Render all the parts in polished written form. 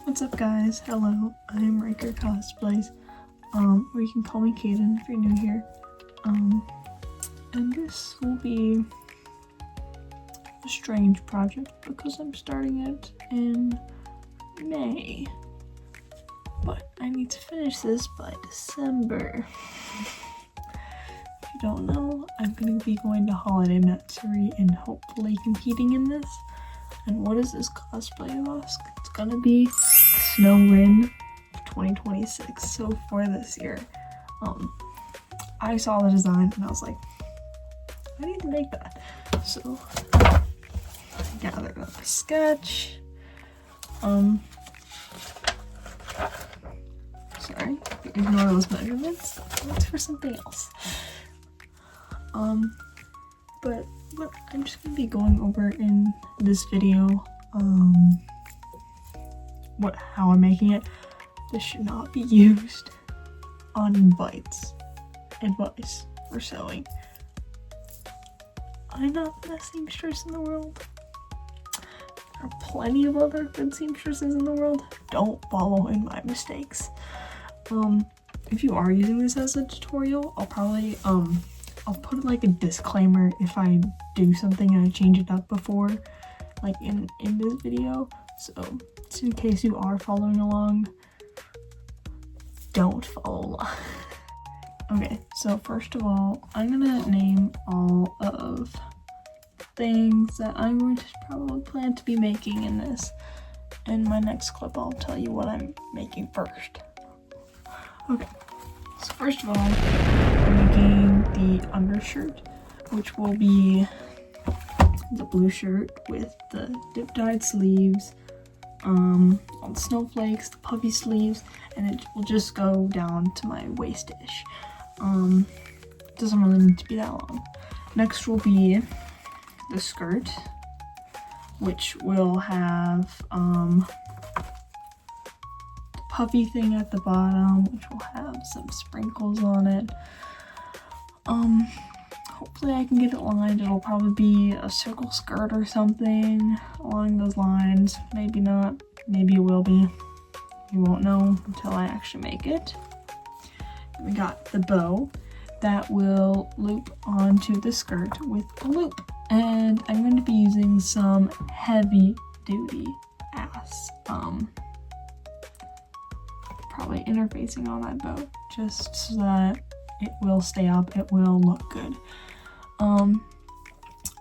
What's up guys? Hello, I'm Riker Cosplays, or you can call me Kaden if you're new here. And this will be a strange project because I'm starting it in May. But I need to finish this by December. If you don't know, I'm going to be going to Holiday Matsuri and hopefully competing in this. And what is this cosplay, you ask? It's gonna be Snow Rin of 2026, so for this year. I saw the design and I was like, I need to make that. So I gathered up a sketch. Sorry, ignore those measurements. That's for something else. But what I'm just gonna be going over in this video, how I'm making it. This should not be used on advice for sewing. I'm not the best seamstress in the world. There are plenty of other good seamstresses in the world. Don't follow in my mistakes. If you are using this as a tutorial, I'll probably I'll put like a disclaimer if I do something and I change it up before, like in this video. So just in case you are following along, don't follow along. Okay, so first of all, I'm gonna name all of the things that I'm going to probably plan to be making in this. In my next clip, I'll tell you what I'm making first. Okay, so first of all, I'm making the undershirt, which will be the blue shirt with the dip-dyed sleeves, all the snowflakes, the puffy sleeves, and it will just go down to my waist-ish. Doesn't really need to be that long. Next will be the skirt, which will have the puffy thing at the bottom, which will have some sprinkles on it. Hopefully I can get it lined. It'll probably be a circle skirt or something along those lines. Maybe not. Maybe it will be. You won't know until I actually make it. We got the bow that will loop onto the skirt with a loop. And I'm going to be using some heavy duty ass. Probably interfacing on that bow just so that it will stay up, it will look good. And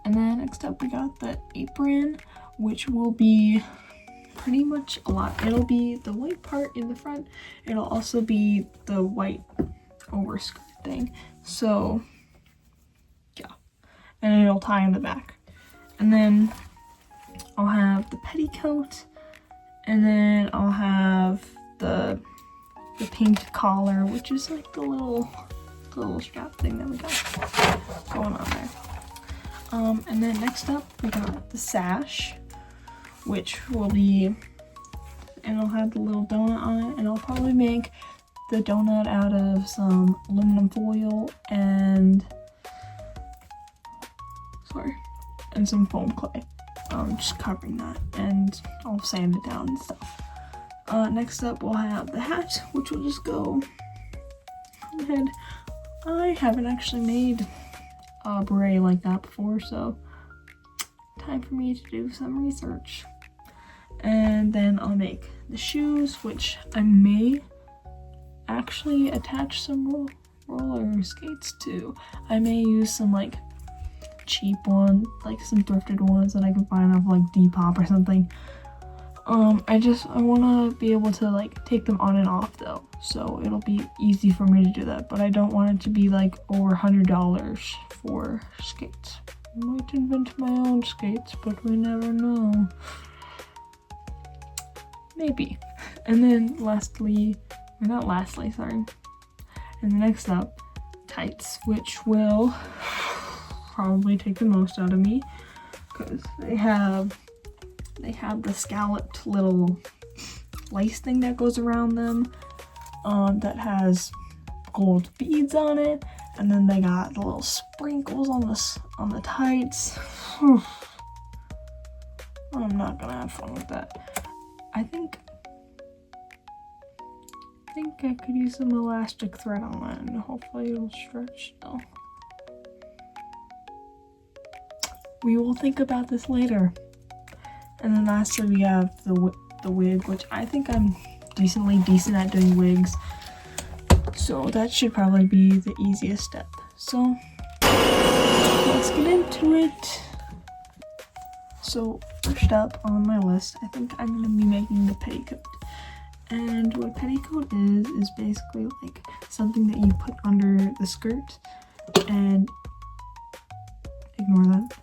then next up we got the apron, which will be pretty much a lot. It'll be the white part in the front, it'll also be the white overskirt thing. So yeah, and it'll tie in the back. And then I'll have the petticoat, and then I'll have the pink collar, which is like the little strap thing that we got going on there. And then next up we got the sash, which will be, and it'll have the little donut on it, and I'll probably make the donut out of some aluminum foil and some foam clay. Just covering that, and I'll sand it down and stuff. Next up we'll have the hat, which will just go on the head. I haven't actually made a beret like that before, so time for me to do some research. And then I'll make the shoes, which I may actually attach some roller skates to. I may use some like cheap ones, like some thrifted ones that I can find off like Depop or something. I want to be able to like take them on and off though, so it'll be easy for me to do that, but I don't want it to be like over $100 for skates. I might invent my own skates, but we never know. Maybe. And then sorry. And then next up, tights, which will probably take the most out of me, because they have the scalloped little lace thing that goes around them, that has gold beads on it, and then they got the little sprinkles on the tights. I'm not gonna have fun with that. I think think I could use some elastic thread on that and hopefully it'll stretch still. We will think about this later. And then lastly we have the wig, which I think I'm decent at doing wigs. So that should probably be the easiest step. So let's get into it. So first up on my list, I think I'm gonna be making the petticoat. And what a petticoat is basically like something that you put under the skirt and ignore that.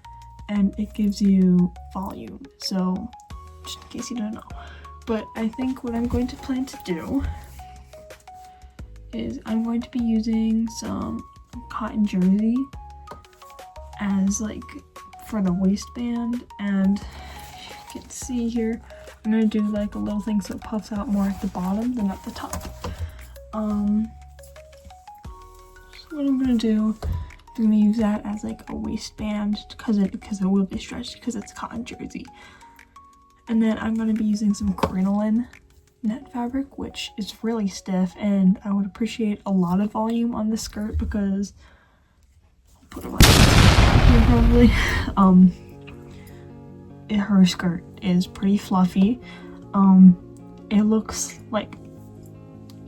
And it gives you volume. So just in case you don't know. But I think what I'm going to plan to do is I'm going to be using some cotton jersey as like for the waistband, and you can see here I'm gonna do like a little thing so it puffs out more at the bottom than at the top. So what I'm gonna do, I'm gonna use that as like a waistband because it will be stretched because it's cotton jersey. And then I'm gonna be using some crinoline net fabric, which is really stiff, and I would appreciate a lot of volume on the skirt because I'll put it right here probably. Her skirt is pretty fluffy. It looks like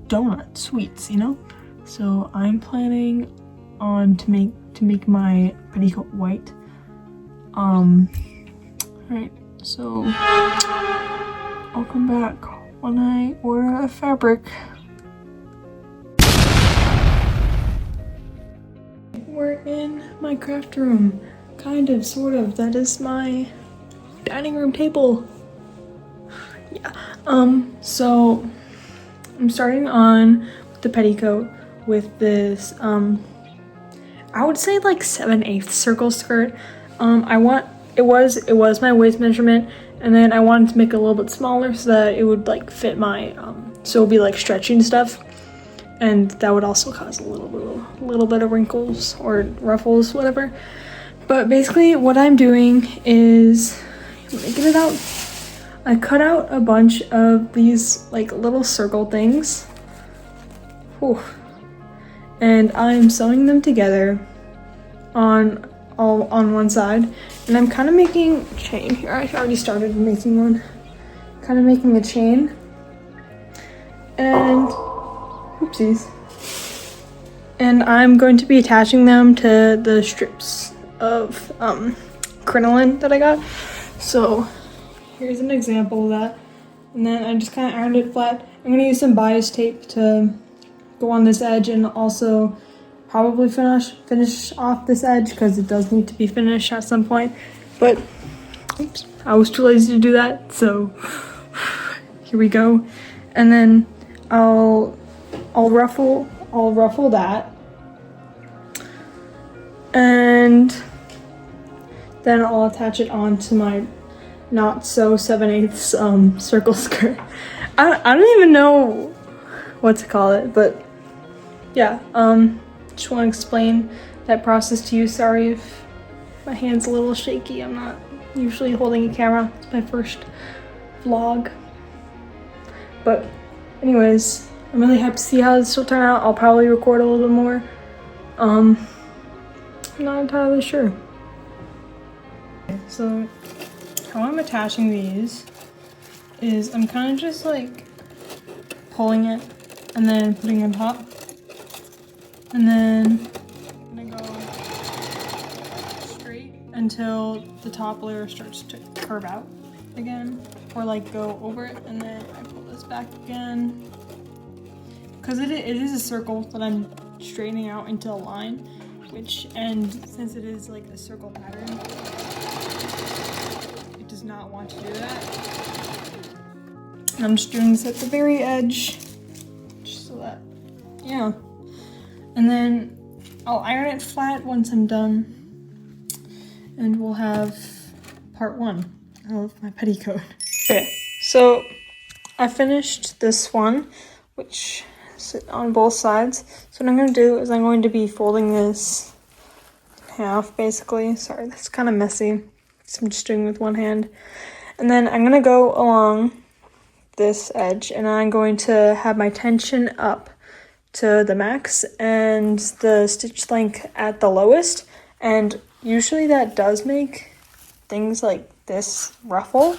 donut sweets, you know? So I'm planning on to make my petticoat white. Right, so I'll come back when I order a fabric. We're in my craft room. Kind of, sort of. That is my dining room table. Yeah. So I'm starting on with the petticoat with this, I would say like 7/8 circle skirt. It was my waist measurement, and then I wanted to make it a little bit smaller so that it would like fit my, so it would be like stretchy and stuff. And that would also cause a little bit of wrinkles or ruffles, whatever. But basically what I'm doing is, let me get it out. I cut out a bunch of these like little circle things. Whew. And I'm sewing them together on one side. And I'm kind of making a chain here. I already started making one. Kind of making a chain. And, oopsies. And I'm going to be attaching them to the strips of crinoline that I got. So here's an example of that. And then I just kind of ironed it flat. I'm going to use some bias tape to go on this edge, and also probably finish off this edge because it does need to be finished at some point. But oops, I was too lazy to do that, so here we go. And then I'll ruffle that, and then I'll attach it onto my not so 7/8 circle skirt. I don't even know what to call it, but yeah, just want to explain that process to you. Sorry if my hand's a little shaky. I'm not usually holding a camera. It's my first vlog. But anyways, I'm really happy to see how this will turn out. I'll probably record a little bit more. I'm not entirely sure. So how I'm attaching these is I'm kind of just like pulling it and then putting it on top. And then I'm gonna go straight until the top layer starts to curve out again, or like go over it, and then I pull this back again. Because it is a circle that I'm straightening out into a line, and since it is like a circle pattern, it does not want to do that. And I'm just doing this at the very edge, just so that, yeah. And then I'll iron it flat once I'm done, and we'll have part 1 of my petticoat. Okay, so I finished this one, which is on both sides. So what I'm going to do is I'm going to be folding this in half, basically. Sorry, that's kind of messy. So I'm just doing it with one hand. And then I'm going to go along this edge, and I'm going to have my tension up to the max and the stitch length at the lowest. And usually that does make things like this ruffle,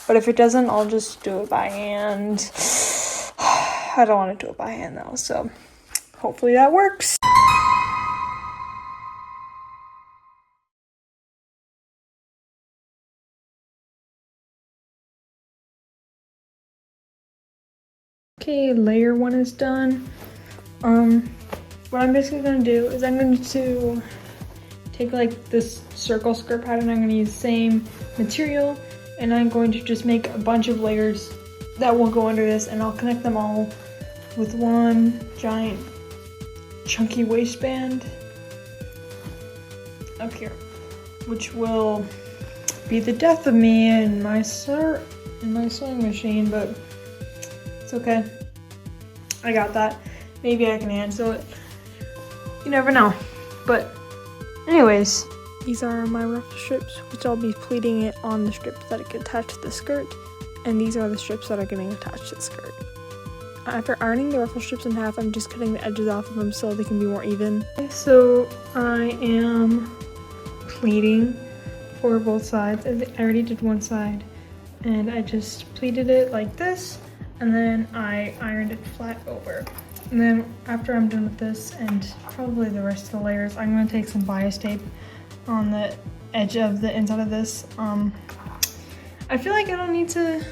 but if it doesn't, I'll just do it by hand. I don't want to do it by hand though, so hopefully that works. Okay, layer 1 is done. What I'm basically gonna do is I'm going to take like this circle skirt pattern. I'm going to use the same material, and I'm going to just make a bunch of layers that will go under this, and I'll connect them all with one giant chunky waistband up here, which will be the death of me and my sewing machine, but it's okay. I got that. Maybe I can hand sew it. You never know. But anyways, these are my ruffle strips, which I'll be pleating it on the strips that it can attach to the skirt, and these are the strips that are getting attached to the skirt. After ironing the ruffle strips in half, I'm just cutting the edges off of them so they can be more even. So I am pleating for both sides. I already did one side, and I just pleated it like this, and then I ironed it flat over. And then after I'm done with this and probably the rest of the layers, I'm going to take some bias tape on the edge of the inside of this. I feel like I don't need to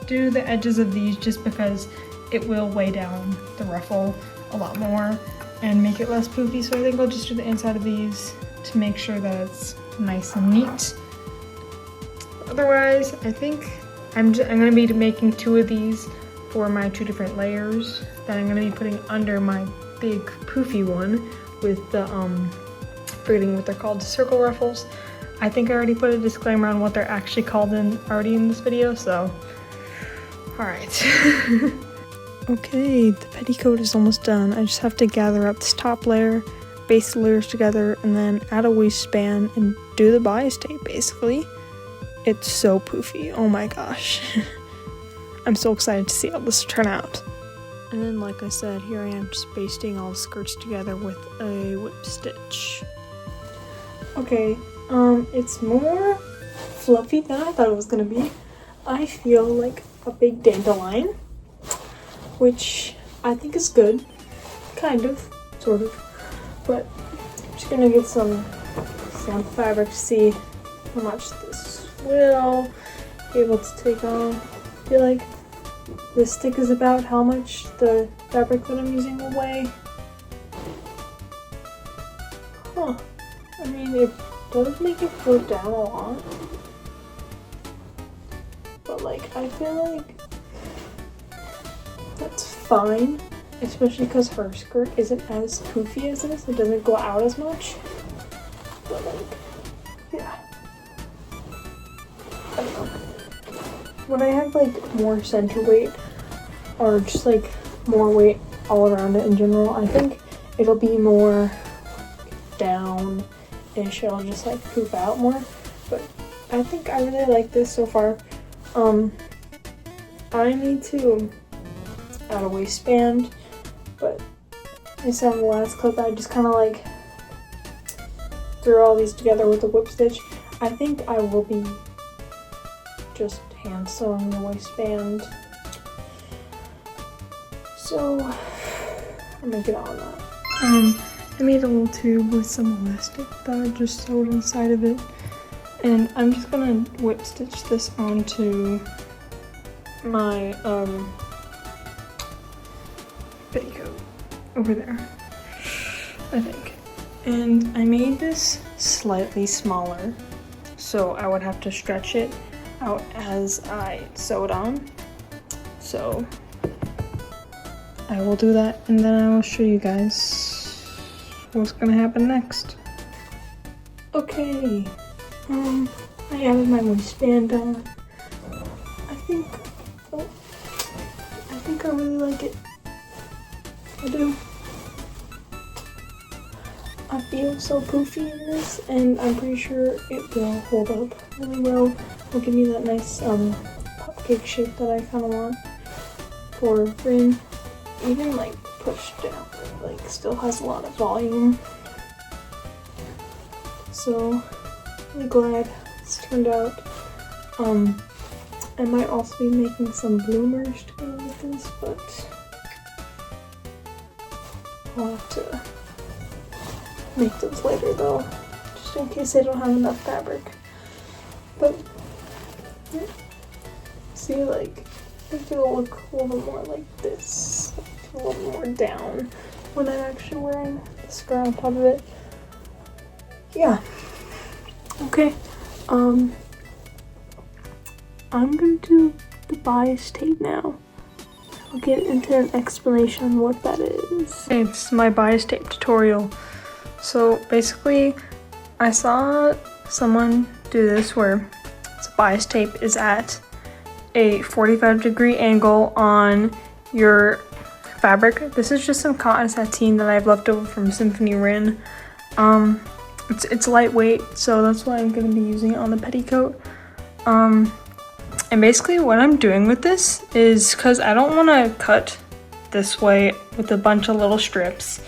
do the edges of these just because it will weigh down the ruffle a lot more and make it less poofy. So I think I'll just do the inside of these to make sure that it's nice and neat. Otherwise, I think I'm going to be making 2 of these for my 2 different layers that I'm going to be putting under my big poofy one with the, forgetting what they're called, circle ruffles. I think I already put a disclaimer on what they're actually called already in this video, so alright. Okay, the petticoat is almost done. I just have to gather up this top layer, base the layers together, and then add a waistband and do the bias tape, basically. It's so poofy, oh my gosh. I'm so excited to see how this will turn out. And then, like I said, here I am just basting all the skirts together with a whip stitch. Okay, it's more fluffy than I thought it was gonna be. I feel like a big dandelion, which I think is good. Kind of, sort of. But I'm just gonna get some sample fabric to see how much this will be able to take on. I feel like this stick is about how much the fabric that I'm using will weigh. Huh. I mean, it does make it float down a lot. But like, I feel like that's fine. Especially because her skirt isn't as poofy as this. It doesn't go out as much. But like, yeah. I don't know. When I have like more center weight or just like more weight all around it in general, I think it'll be more down-ish. It'll just like poof out more. But I think I really like this so far. I need to add a waistband, but I said in the last clip I just kind of like threw all these together with a whip stitch. I think I will be just hand sewing the waistband, so I'm gonna get on that. I made a little tube with some elastic that I just sewed inside of it, and I'm just gonna whip stitch this onto my petticoat over there, I think. And I made this slightly smaller, so I would have to stretch it out as I sewed on. So I will do that, and then I will show you guys what's gonna happen next. Okay, I added my waistband on. I think I really like it. I do. I feel so poofy in this, and I'm pretty sure it will hold up really well. It'll give me that nice pop cake shape that I kind of want for Rin. Even like pushed down, like still has a lot of volume. So I'm glad it's turned out. I might also be making some bloomers to go with this, but I'll have to make those later though, just in case I don't have enough fabric. But yeah. See, like, I think it'll look a little bit more like this, a little more down when I'm actually wearing the skirt on top of it. Yeah. Okay. I'm gonna do the bias tape now. I'll get into an explanation on what that is. It's my bias tape tutorial. So basically, I saw someone do this where the bias tape is at a 45-degree angle on your fabric. This is just some cotton sateen that I've left over from Symphony Rin. It's lightweight, so that's why I'm gonna be using it on the petticoat. And basically what I'm doing with this is, because I don't want to cut this way with a bunch of little strips,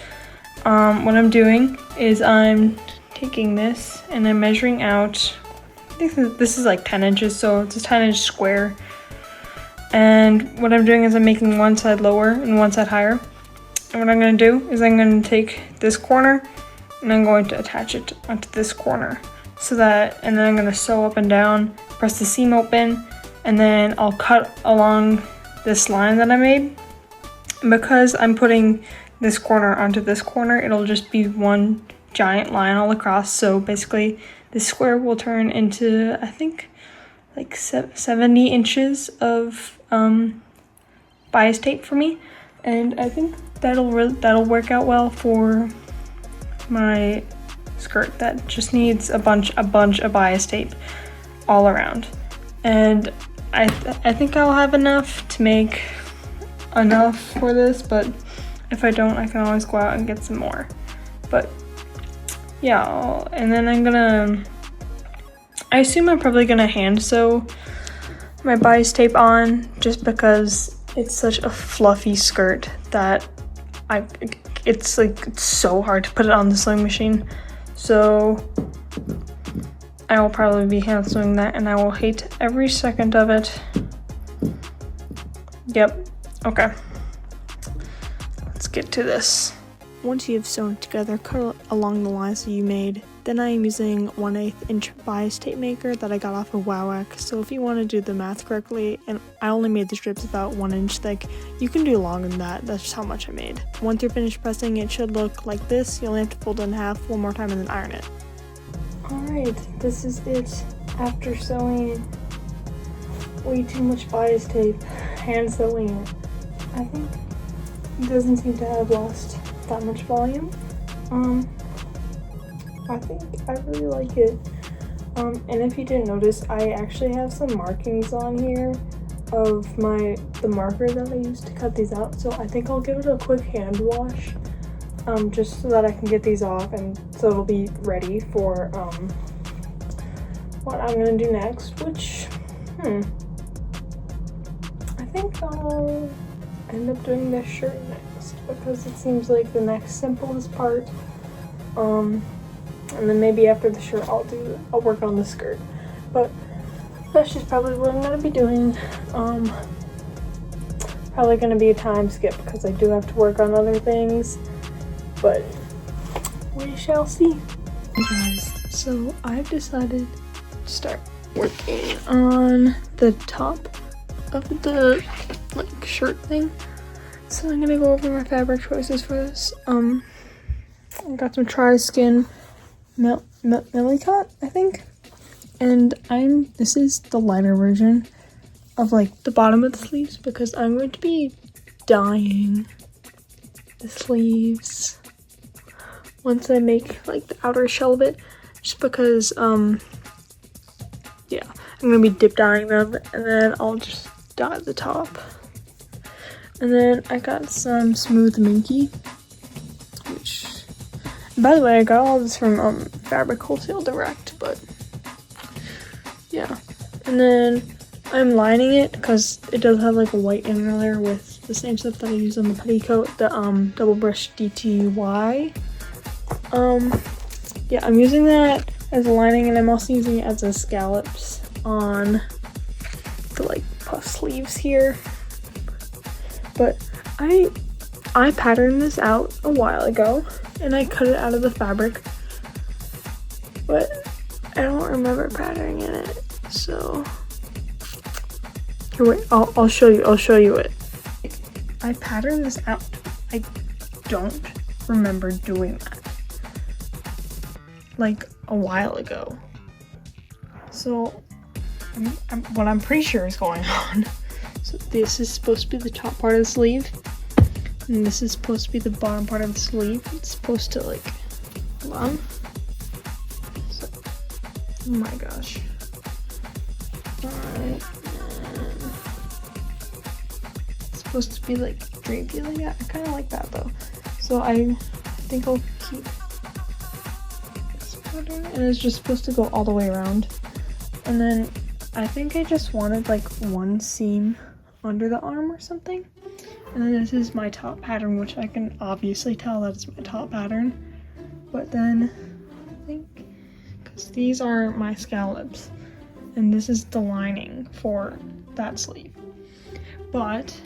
what I'm doing is I'm taking this and I'm measuring out, I think this is like 10 inches, so it's a 10-inch square. And what I'm doing is I'm making one side lower and one side higher. And what I'm going to do is I'm going to take this corner and I'm going to attach it onto this corner. So that, and then I'm going to sew up and down, press the seam open, and then I'll cut along this line that I made. And because I'm putting this corner onto this corner, it'll just be one giant line all across. So basically this square will turn into, I think, like 70 inches of bias tape for me. And I think that'll work out well for my skirt that just needs a bunch of bias tape all around. And I think I'll have enough to make enough for this, but if I don't, I can always go out and get some more. But yeah, and then I assume I'm probably gonna hand sew my bias tape on, just because it's such a fluffy skirt that it's so hard to put it on the sewing machine. So I will probably be hand sewing that, and I will hate every second of it. Yep. Okay. Let's get to this. Once you have sewn it together, cut along the lines that you made. Then I am using 1/8 inch bias tape maker that I got off of WowX. So if you want to do the math correctly, and I only made the strips about 1 inch thick, you can do longer than that. That's just how much I made. Once you're finished pressing, it should look like this. You only have to fold it in half one more time and then iron it. Alright, this is it after sewing way too much bias tape, hand sewing it. I think it doesn't seem to have lost that much volume. I think I really like it. And if you didn't notice, I actually have some markings on here of the marker that I used to cut these out. So I think I'll give it a quick hand wash, just so that I can get these off, and so it'll be ready for what I'm gonna do next, which I think I'll end up doing this shirt next, because it seems like the next simplest part. And then maybe after the shirt I'll work on the skirt. But that's just probably what I'm gonna be doing. Probably gonna be a time skip because I do have to work on other things, but we shall see. Hey guys, so I've decided to start working on the top of the shirt thing. So I'm gonna go over my fabric choices for this. I got some Tri-Skin Millicot, I think, and this is the lighter version of the bottom of the sleeves, because I'm going to be dyeing the sleeves once I make the outer shell of it, just because yeah, I'm gonna be dip dyeing them, and then I'll just dye the top. And then I got some Smooth Minky, which, by the way, I got all this from Fabric Wholesale Direct, but yeah. And then I'm lining it because it does have like a white inner layer with the same stuff that I use on the petticoat, the double brush DTY. Yeah, I'm using that as a lining, and I'm also using it as a scallops on the like puff sleeves here. But I patterned this out a while ago and I cut it out of the fabric, but I don't remember patterning in it. So here, wait, I'll show you it. I patterned this out. I don't remember doing that like a while ago. So what I'm pretty sure is going on. So this is supposed to be the top part of the sleeve, and this is supposed to be the bottom part of the sleeve. It's supposed to like, hold on. So, oh my gosh. Alright. It's supposed to be like drapey like that. I kind of like that though. So I think I'll keep this pattern, and it's just supposed to go all the way around. And then I think I just wanted like one seam under the arm or something. And then this is my top pattern, which I can obviously tell that it's my top pattern. But then I think, because these are my scallops, and this is the lining for that sleeve. But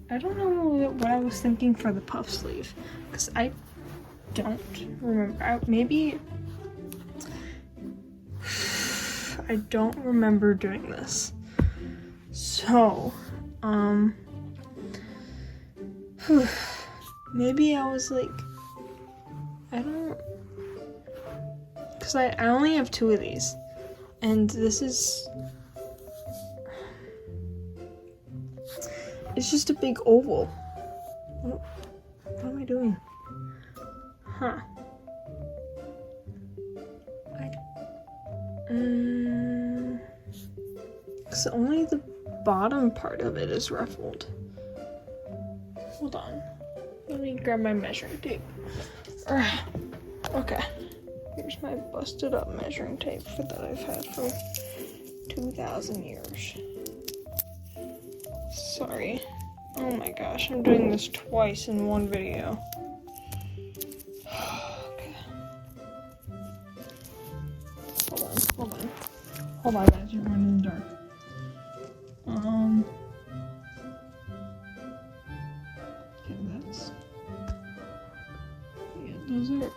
I don't know what I was thinking for the puff sleeve, because I don't remember. Maybe I don't remember doing this. So, maybe I was like, I don't, because I only have 2 of these, and this is, it's just a big oval. What am I doing? Huh. Because only the bottom part of it is ruffled. Hold on. Let me grab my measuring tape. Okay. Here's my busted up measuring tape that I've had for 2,000 years. Sorry. Oh my gosh, I'm doing this twice in one video. Okay. Hold on, guys, you're running in the dark. Okay, that's, yeah,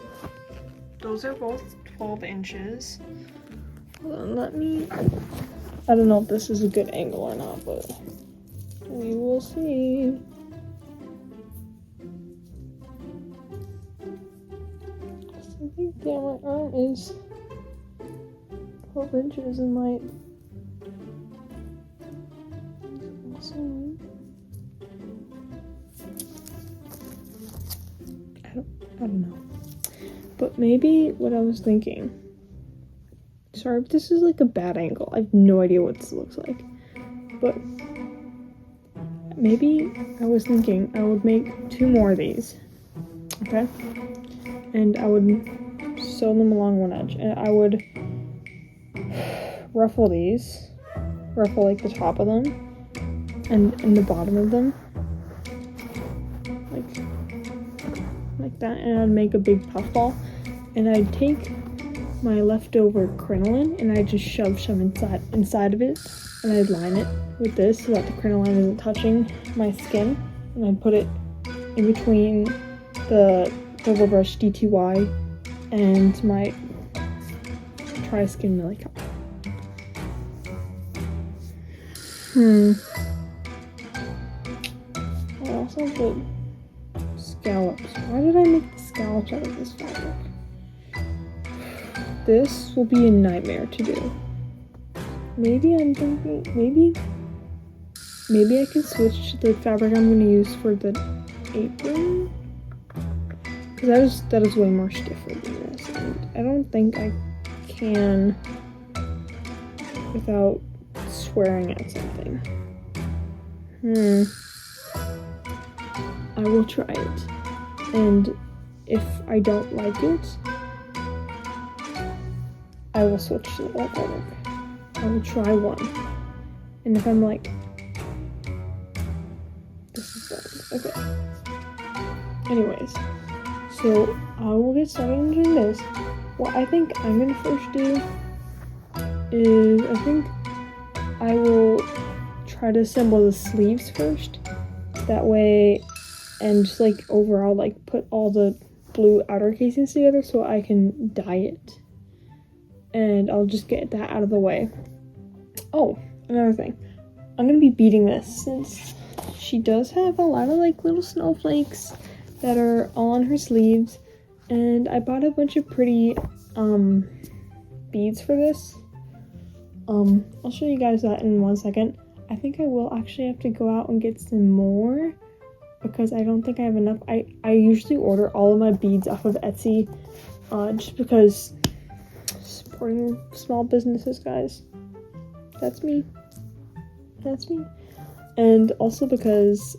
those are both 12 inches. Hold on, let me, I don't know if this is a good angle or not, but we will see. I think, yeah, my arm is 12 inches and my I don't know. But maybe what I was thinking, sorry if this is like a bad angle, I have no idea what this looks like, but maybe I was thinking I would make 2 more of these, okay, and I would sew them along one edge, and I would ruffle these, ruffle like the top of them and the bottom of them, like that, and I'd make a big puff ball, and I'd take my leftover crinoline and I'd just shove some inside of it, and I'd line it with this so that the crinoline isn't touching my skin, and I'd put it in between the double brush DTY and my tri-skin Millie cup. I also did scallops. Why did I make the scallops out of this fabric? This will be a nightmare to do. Maybe I'm thinking, maybe I can switch to the fabric I'm going to use for the apron, because that is way more stiffer than this, and I don't think I can without swearing at something. I will try it, and if I don't like it, I will switch to that fabric. I will try one, And if I'm like, this is bad. Okay. Anyways, so I will get started on doing this. What I think I'm gonna first do is I think I will try to assemble the sleeves first. That way, and just like overall, like put all the blue outer casings together so I can dye it. And I'll just get that out of the way. Oh, another thing. I'm gonna be beading this since she does have a lot of like little snowflakes that are all on her sleeves. And I bought a bunch of pretty beads for this. I'll show you guys that in 1 second. I think I will actually have to go out and get some more because I don't think I have enough. I usually order all of my beads off of Etsy just because supporting small businesses, guys. That's me. That's me. And also because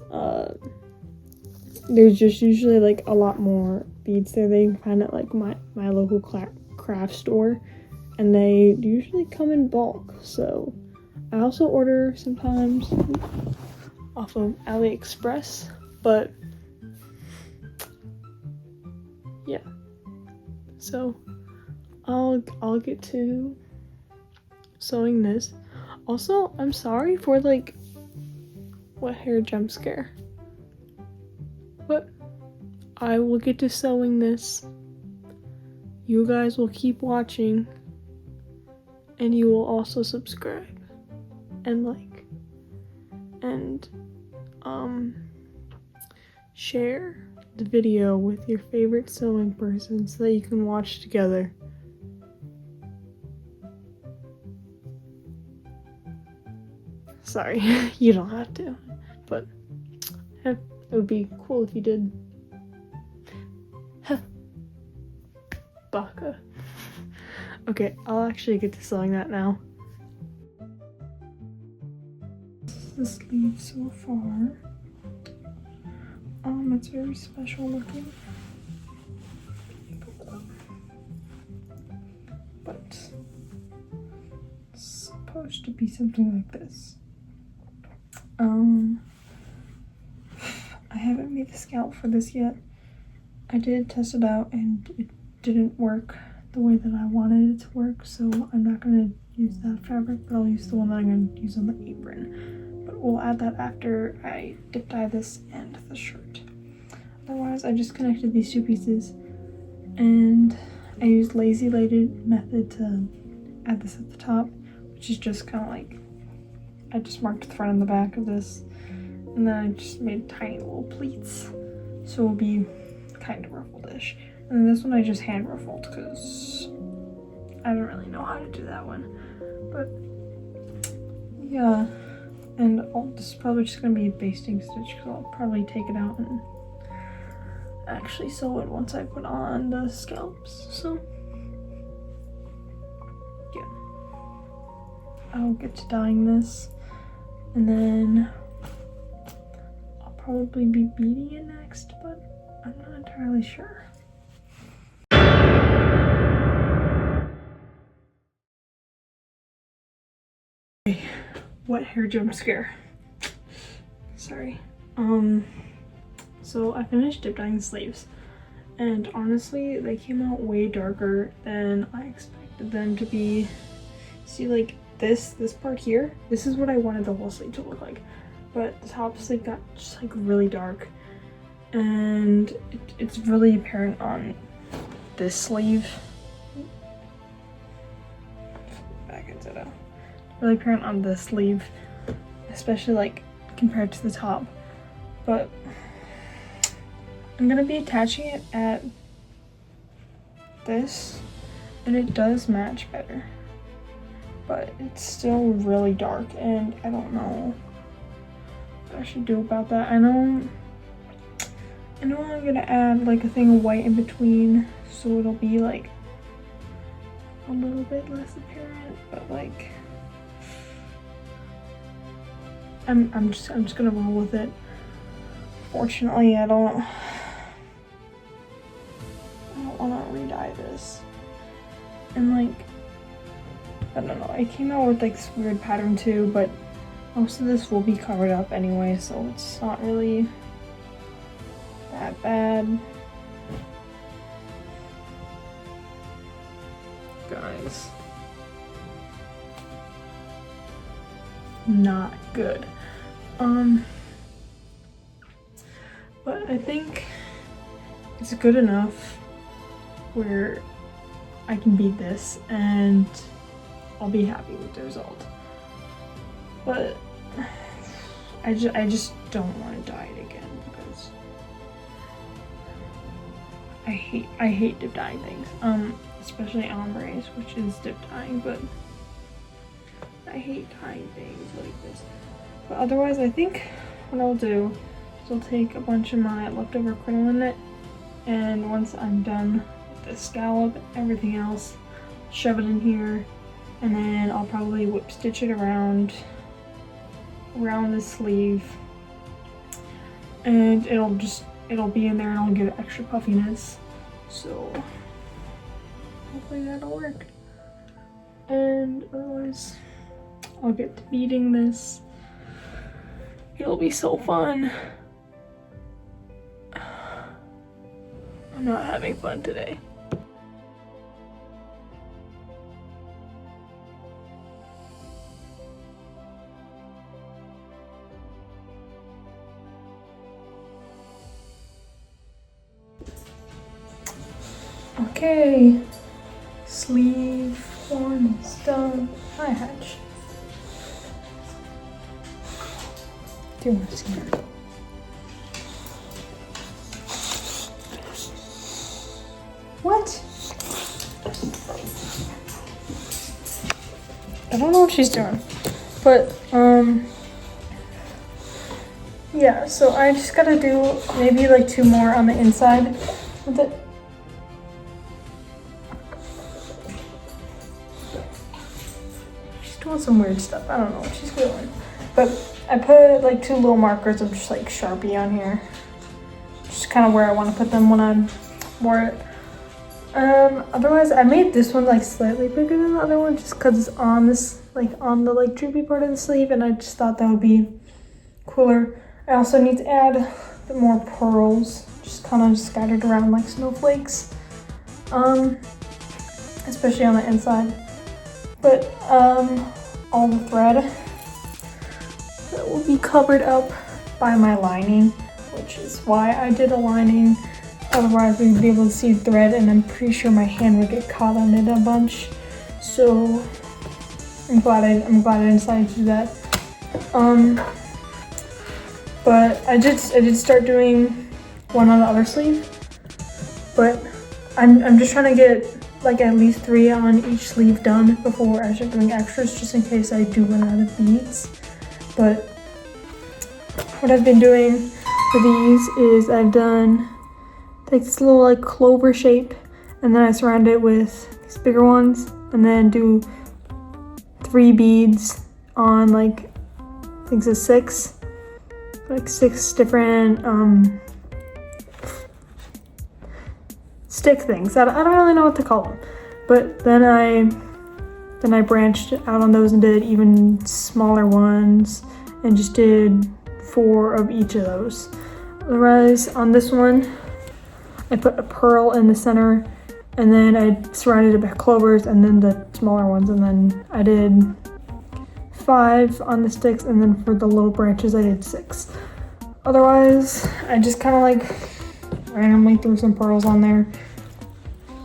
there's just usually like a lot more beads there they can find at like my local craft store, and they usually come in bulk. So I also order sometimes off of AliExpress, but yeah. So I'll get to sewing this. Also, I'm sorry for like what hair jump scare, but I will get to sewing this. You guys will keep watching, and you will also subscribe and like and share the video with your favorite sewing person so that you can watch together. Sorry, you don't have to, but it would be cool if you did. Baka. Okay, I'll actually get to sewing that now. The sleeve so far. It's very special looking. But it's supposed to be something like this. I haven't made the scalp for this yet. I did test it out and it didn't work the way that I wanted it to work, so I'm not going to use that fabric, but I'll use the one that I'm going to use on the apron. But we'll add that after I dip dye this and the shirt. Otherwise, I just connected these two pieces, and I used lazy lighted method to add this at the top, which is just kind of like, I just marked the front and the back of this, and then I just made tiny little pleats, so it'll be kind of ruffled-ish. And then this one I just hand ruffled because I don't really know how to do that one. But yeah, and this is probably just gonna be a basting stitch because I'll probably take it out and actually sew it once I put on the scalps. So yeah, I'll get to dyeing this, and then I'll probably be beading it next, but I'm not entirely sure. What hair jump scare? Sorry. So I finished dip dyeing the sleeves, and honestly they came out way darker than I expected them to be. See, like this part here, this is what I wanted the whole sleeve to look like, but the top sleeve got just like really dark, and it's really apparent on this sleeve. Back into it. Really apparent on this sleeve, especially like compared to the top. But I'm gonna be attaching it at this, and it does match better, but it's still really dark, and I don't know what I should do about that. I know I'm gonna add like a thing of white in between, so it'll be like a little bit less apparent, but like I'm just gonna roll with it. Fortunately, I don't wanna re-dye this. And like, I don't know, it came out with like this weird pattern too, but Most of this will be covered up anyway, so it's not really that bad. Guys. Not good. But I think it's good enough where I can beat this and I'll be happy with the result. But I just don't want to dye it again because I hate dip dyeing things. Especially ombres, which is dip dyeing, but I hate dyeing things like this. But otherwise, I think what I'll do is I'll take a bunch of my leftover crinoline knit, and once I'm done with the scallop and everything else, shove it in here, and then I'll probably whip stitch it around the sleeve, and it'll be in there and I'll give it extra puffiness. So hopefully that'll work. And otherwise, I'll get to beating this. It'll be so fun. I'm not having fun today. Okay, sleeve one is done. Hi, Hatch. Do you want to see her? What? I don't know what she's doing, but yeah. So I just gotta do maybe like 2 more on the inside with it. Doing some weird stuff. I don't know what she's doing. But I put like 2 little markers of just like Sharpie on here. Just kind of where I want to put them when I wore it. Otherwise I made this one like slightly bigger than the other one just because it's on this, like on the like droopy part of the sleeve, and I just thought that would be cooler. I also need to add more pearls, just kind of scattered around like snowflakes. Especially on the inside. But all the thread that will be covered up by my lining, which is why I did a lining. Otherwise we'd be able to see thread, and I'm pretty sure my hand would get caught on it a bunch. So I'm glad I decided to do that. But I did start doing one on the other sleeve, but I'm just trying to get like at least 3 on each sleeve done before I start doing extras, just in case I do run out of beads. But what I've been doing for these is I've done like this little like clover shape, and then I surround it with these bigger ones, and then do 3 beads on like I think it's 6 different stick things. I don't really know what to call them, but then I branched out on those and did even smaller ones and just did 4 of each of those. Otherwise, on this one I put a pearl in the center, and then I surrounded it by clovers and then the smaller ones, and then I did 5 on the sticks, and then for the little branches I did 6. Otherwise, I just kind of like randomly threw some pearls on there,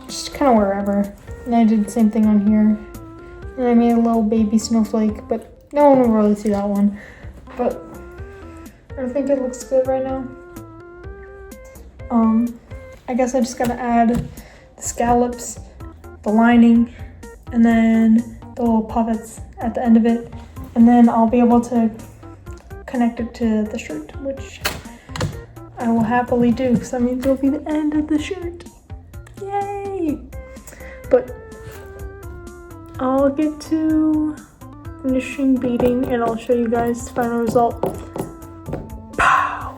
just kind of wherever. And I did the same thing on here. And I made a little baby snowflake, but no one will really see that one. But I think it looks good right now. I guess I just gotta add the scallops, the lining, and then the little puffets at the end of it. And then I'll be able to connect it to the shirt, which I will happily do, because that means it'll be the end of the shirt. Yay! But I'll get to finishing beading and I'll show you guys the final result. Pow!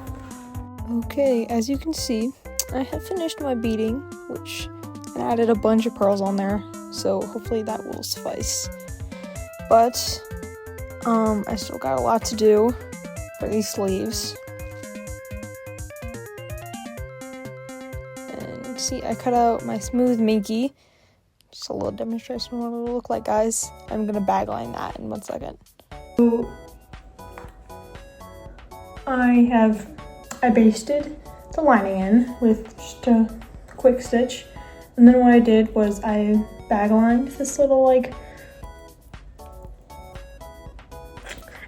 Okay, as you can see, I have finished my beading, which I added a bunch of pearls on there, so hopefully that will suffice. But I still got a lot to do for these sleeves. And see, I cut out my smooth minky. Just a little demonstration of what it'll look like, guys. I'm gonna bag line that in 1 second. So I basted the lining in with just a quick stitch, and then what I did was I bag lined this little, like,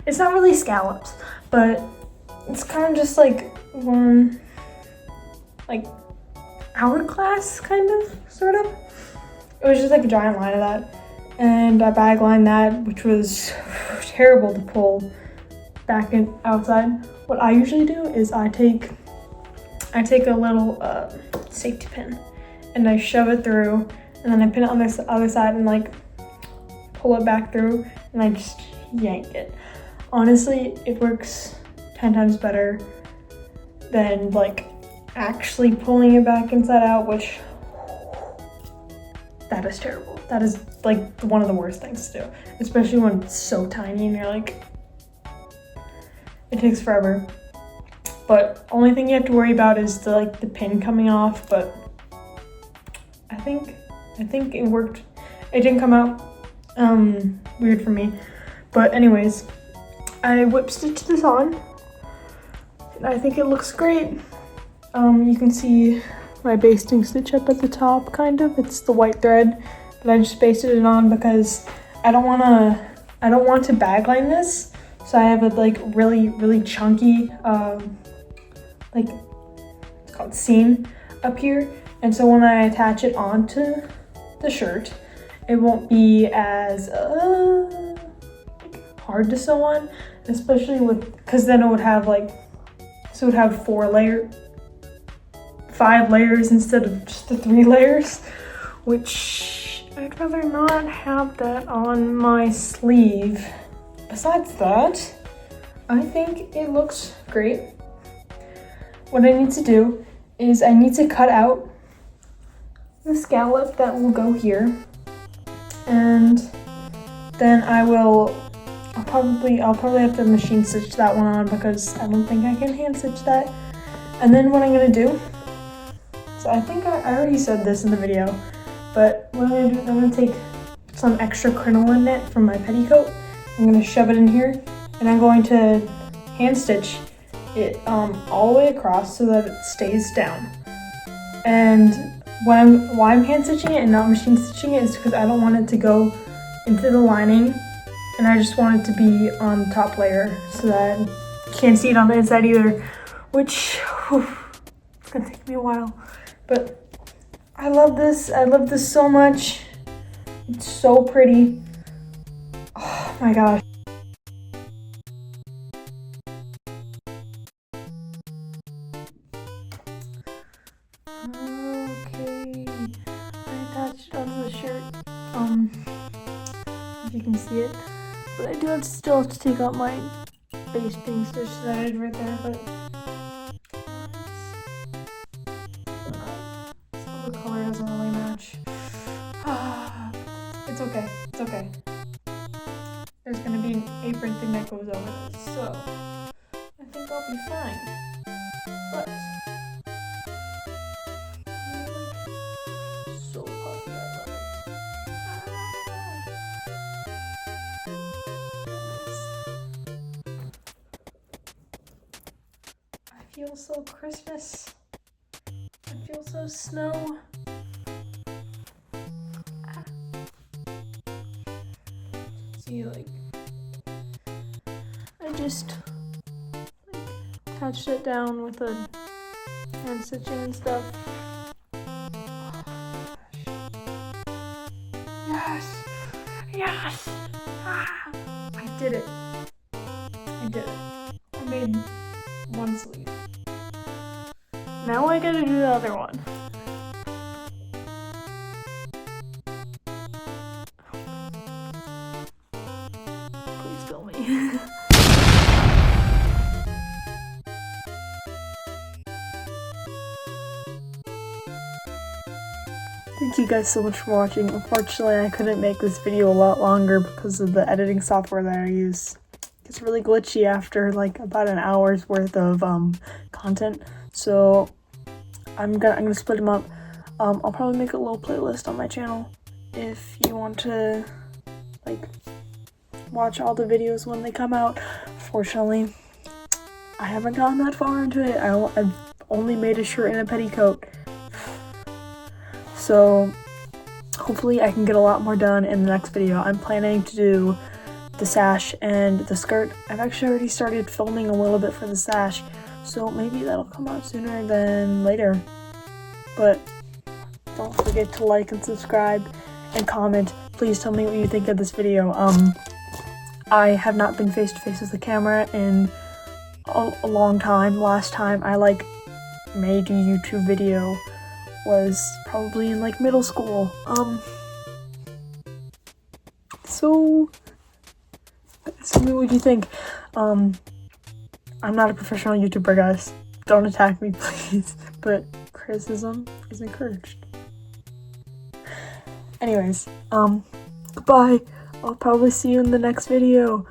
it's not really scallops, but it's kind of just like one, like, hourglass, kind of, sort of. It was just like a giant line of that, and I bag lined that, which was terrible to pull back and outside. What I usually do is I take a little safety pin and I shove it through, and then I pin it on this other side and like pull it back through, and I just yank it. Honestly, it works 10 times better than like actually pulling it back inside out, which that is terrible. That is like one of the worst things to do, especially when it's so tiny and you're like, it takes forever. But only thing you have to worry about is the pin coming off, but I think it worked. It didn't come out weird for me. But anyways, I whip stitched this on, and I think it looks great. You can see my basting stitch up at the top, kind of. It's the white thread, but I just basted it on because I don't want to bag line this. So I have a like really chunky like, it's called seam up here, and so when I attach it onto the shirt, it won't be as hard to sew on, especially because then it would have like, so it would have 5 layers instead of just the 3 layers, which I'd rather not have that on my sleeve. Besides that, I think it looks great. What I need to do is I need to cut out the scallop that will go here, and then I'll probably have to machine stitch that one on because I don't think I can hand stitch that. And then what I'm gonna do, so I think I already said this in the video, but what I'm gonna do is I'm gonna take some extra crinoline knit from my petticoat. I'm gonna shove it in here, and I'm going to hand stitch it all the way across so that it stays down. And why I'm hand stitching it and not machine stitching it is because I don't want it to go into the lining, and I just want it to be on the top layer so that you can't see it on the inside either, which it's gonna take me a while. But I love this. I love this so much. It's so pretty. Oh my gosh. Okay, I attached it onto the shirt, if you can see it, but I do still have to take out my basting stitch that I did right there, but the color doesn't really match. It's okay, it's okay. There's gonna be an apron thing that goes over this, so I think I'll be fine. But so puffy, I love it. I feel so Christmas. I feel so snow. See, like, I just attached it down with a hand stitching and stuff. Yes! Yes! Ah! I did it. I did it. I made one sleeve. Now I gotta do the other one. Please kill me. Thank you guys so much for watching. Unfortunately, I couldn't make this video a lot longer because of the editing software that I use. gets really glitchy after like about an hour's worth of content. So I'm gonna split them up. I'll probably make a little playlist on my channel if you want to like watch all the videos when they come out. Fortunately, I haven't gotten that far into it. I've only made a shirt and a petticoat. So hopefully I can get a lot more done in the next video. I'm planning to do the sash and the skirt. I've actually already started filming a little bit for the sash, so maybe that'll come out sooner than later. But don't forget to like and subscribe and comment. Please tell me what you think of this video. I have not been face to face with the camera in a long time. Last time I like made a YouTube video was probably in like middle school. So tell me what you think. I'm not a professional YouTuber, guys. Don't attack me, please. But criticism is encouraged. Anyways, goodbye. I'll probably see you in the next video.